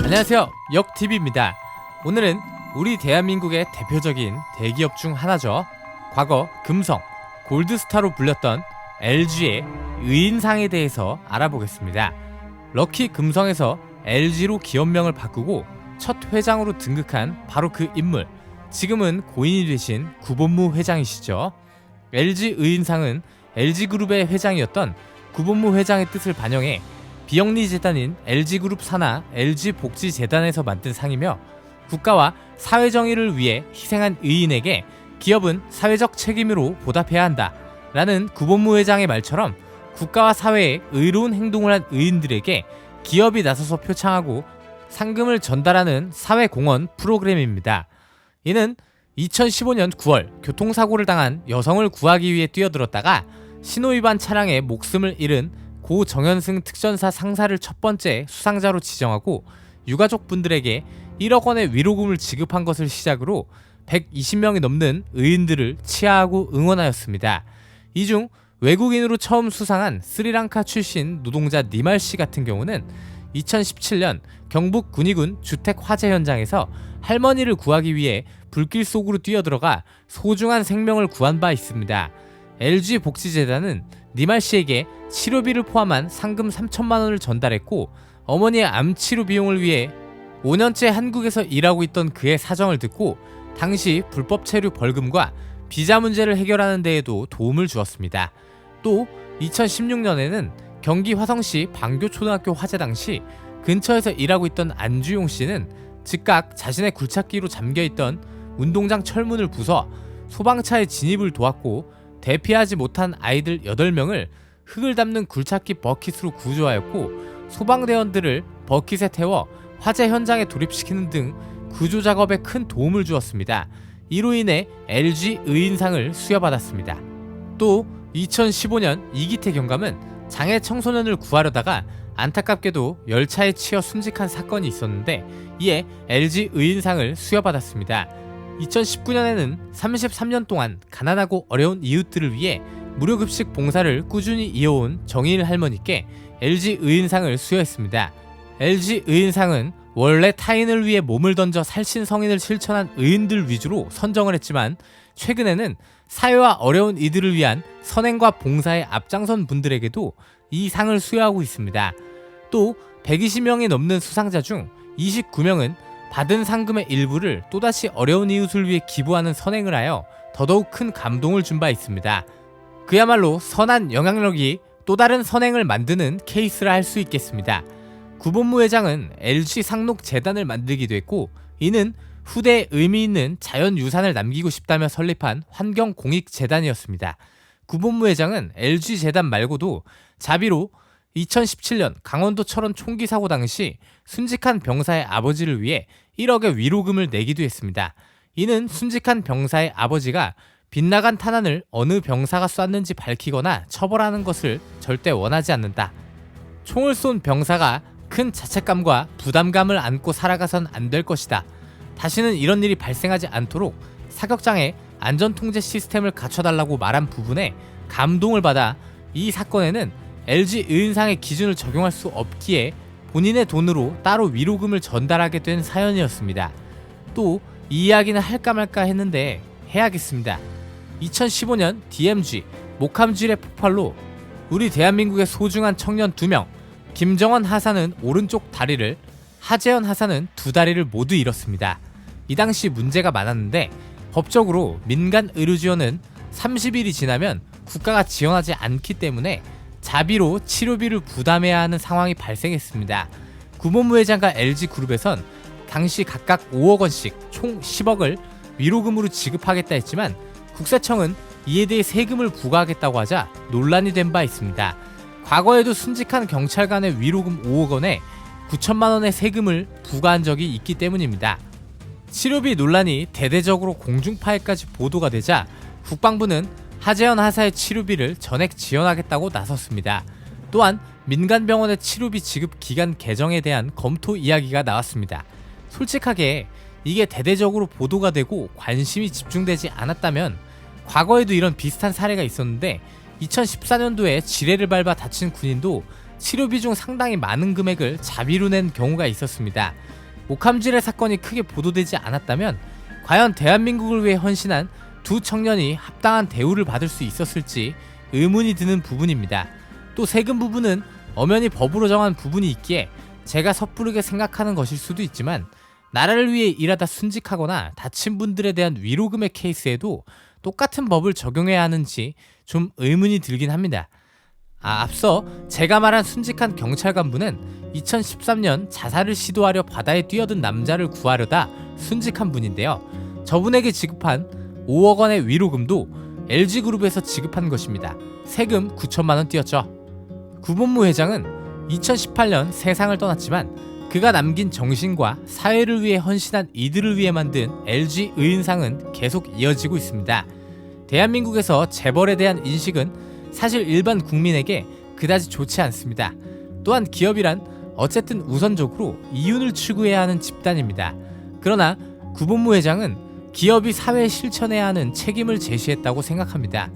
안녕하세요, 역TV입니다. 오늘은 우리 대한민국의 대표적인 대기업 중 하나죠. 과거 금성, 골드스타로 불렸던 LG의 의인상에 대해서 알아보겠습니다. 럭키 금성에서 LG로 기업명을 바꾸고 첫 회장으로 등극한 바로 그 인물, 지금은 고인이 되신 구본무 회장이시죠. LG 의인상은 LG그룹의 회장이었던 구본무 회장의 뜻을 반영해 비영리 재단인 LG그룹 산하 LG복지재단에서 만든 상이며, 국가와 사회정의를 위해 희생한 의인에게 기업은 사회적 책임으로 보답해야 한다 라는 구본무 회장의 말처럼 국가와 사회에 의로운 행동을 한 의인들에게 기업이 나서서 표창하고 상금을 전달하는 사회공헌 프로그램입니다. 이는 2015년 9월 교통사고를 당한 여성을 구하기 위해 뛰어들었다가 신호위반 차량에 목숨을 잃은 고 정현승 특전사 상사를 첫 번째 수상자로 지정하고 유가족분들에게 1억 원의 위로금을 지급한 것을 시작으로 120명이 넘는 의인들을 치하하고 응원하였습니다. 이 중 외국인으로 처음 수상한 스리랑카 출신 노동자 니말 씨 같은 경우는 2017년 경북 군위군 주택 화재 현장에서 할머니를 구하기 위해 불길 속으로 뛰어들어가 소중한 생명을 구한 바 있습니다. LG복지재단은 니말 씨에게 치료비를 포함한 상금 3천만 원을 전달했고, 어머니의 암 치료 비용을 위해 5년째 한국에서 일하고 있던 그의 사정을 듣고 당시 불법 체류 벌금과 비자 문제를 해결하는 데에도 도움을 주었습니다. 또 2016년에는 경기 화성시 방교초등학교 화재 당시 근처에서 일하고 있던 안주용 씨는 즉각 자신의 굴착기로 잠겨있던 운동장 철문을 부숴 소방차의 진입을 도왔고, 대피하지 못한 아이들 8명을 흙을 담는 굴착기 버킷으로 구조하였고, 소방대원들을 버킷에 태워 화재 현장에 돌입시키는 등 구조 작업에 큰 도움을 주었습니다. 이로 인해 LG 의인상을 수여받았습니다. 또 2015년 이기태 경감은 장애 청소년을 구하려다가 안타깝게도 열차에 치여 순직한 사건이 있었는데, 이에 LG 의인상을 수여받았습니다. 2019년에는 33년 동안 가난하고 어려운 이웃들을 위해 무료급식 봉사를 꾸준히 이어온 정의일 할머니께 LG 의인상을 수여했습니다. LG 의인상은 원래 타인을 위해 몸을 던져 살신성인을 실천한 의인들 위주로 선정을 했지만, 최근에는 사회와 어려운 이들을 위한 선행과 봉사에 앞장선 분들에게도 이 상을 수여하고 있습니다. 또 120명이 넘는 수상자 중 29명은 받은 상금의 일부를 또다시 어려운 이웃을 위해 기부하는 선행을 하여 더더욱 큰 감동을 준 바 있습니다. 그야말로 선한 영향력이 또 다른 선행을 만드는 케이스라 할 수 있겠습니다. 구본무 회장은 LG 상록재단을 만들기도 했고, 이는 후대에 의미 있는 자연유산을 남기고 싶다며 설립한 환경공익재단이었습니다. 구본무 회장은 LG재단 말고도 자비로 2017년 강원도 철원 총기 사고 당시 순직한 병사의 아버지를 위해 1억의 위로금을 내기도 했습니다. 이는 순직한 병사의 아버지가 빗나간 탄환을 어느 병사가 쐈는지 밝히거나 처벌하는 것을 절대 원하지 않는다. 총을 쏜 병사가 큰 자책감과 부담감을 안고 살아가선 안 될 것이다. 다시는 이런 일이 발생하지 않도록 사격장에 안전통제 시스템을 갖춰달라고 말한 부분에 감동을 받아 이 사건에는 LG 의인상의 기준을 적용할 수 없기에 본인의 돈으로 따로 위로금을 전달하게 된 사연이었습니다. 또 이 이야기는 할까 말까 했는데 해야겠습니다. 2015년 DMZ 목함질의 폭발로 우리 대한민국의 소중한 청년 2명, 김정원 하사는 오른쪽 다리를, 하재현 하사는 두 다리를 모두 잃었습니다. 이 당시 문제가 많았는데 법적으로 민간 의료지원은 30일이 지나면 국가가 지원하지 않기 때문에 자비로 치료비를 부담해야 하는 상황이 발생했습니다. 구본무 회장과 LG그룹에선 당시 각각 5억 원씩 총 10억을 위로금으로 지급하겠다 했지만, 국세청은 이에 대해 세금을 부과하겠다고 하자 논란이 된 바 있습니다. 과거에도 순직한 경찰관의 위로금 5억 원에 9천만 원의 세금을 부과한 적이 있기 때문입니다. 치료비 논란이 대대적으로 공중파에까지 보도가 되자 국방부는 하재현 하사의 치료비를 전액 지원하겠다고 나섰습니다. 또한 민간병원의 치료비 지급 기간 개정에 대한 검토 이야기가 나왔습니다. 솔직하게 이게 대대적으로 보도가 되고 관심이 집중되지 않았다면 과거에도 이런 비슷한 사례가 있었는데, 2014년도에 지뢰를 밟아 다친 군인도 치료비 중 상당히 많은 금액을 자비로 낸 경우가 있었습니다. 목함질의 사건이 크게 보도되지 않았다면 과연 대한민국을 위해 헌신한 두 청년이 합당한 대우를 받을 수 있었을지 의문이 드는 부분입니다. 또 세금 부분은 엄연히 법으로 정한 부분이 있기에 제가 섣부르게 생각하는 것일 수도 있지만 나라를 위해 일하다 순직하거나 다친 분들에 대한 위로금의 케이스에도 똑같은 법을 적용해야 하는지 좀 의문이 들긴 합니다. 앞서 제가 말한 순직한 경찰 간부는 2013년 자살을 시도하려 바다에 뛰어든 남자를 구하려다 순직한 분인데요. 저분에게 지급한 5억 원의 위로금도 LG그룹에서 지급한 것입니다. 세금 9천만 원 띄었죠. 구본무 회장은 2018년 세상을 떠났지만 그가 남긴 정신과 사회를 위해 헌신한 이들을 위해 만든 LG 의인상은 계속 이어지고 있습니다. 대한민국에서 재벌에 대한 인식은 사실 일반 국민에게 그다지 좋지 않습니다. 또한 기업이란 어쨌든 우선적으로 이윤을 추구해야 하는 집단입니다. 그러나 구본무 회장은 기업이 사회에 실천해야 하는 책임을 제시했다고 생각합니다.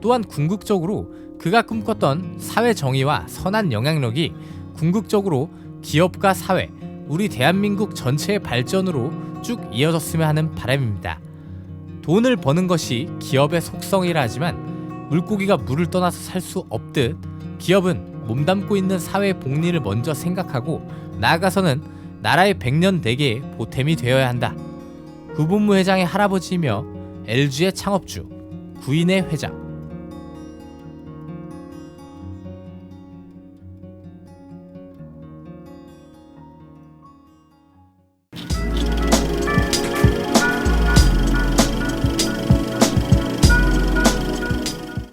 또한 궁극적으로 그가 꿈꿨던 사회 정의와 선한 영향력이 궁극적으로 기업과 사회, 우리 대한민국 전체의 발전으로 쭉 이어졌으면 하는 바람입니다. 돈을 버는 것이 기업의 속성이라 하지만 물고기가 물을 떠나서 살 수 없듯 기업은 몸담고 있는 사회 복리를 먼저 생각하고 나아가서는 나라의 100년 대계의 보탬이 되어야 한다. 구본무 회장의 할아버지이며 LG의 창업주, 구인의 회장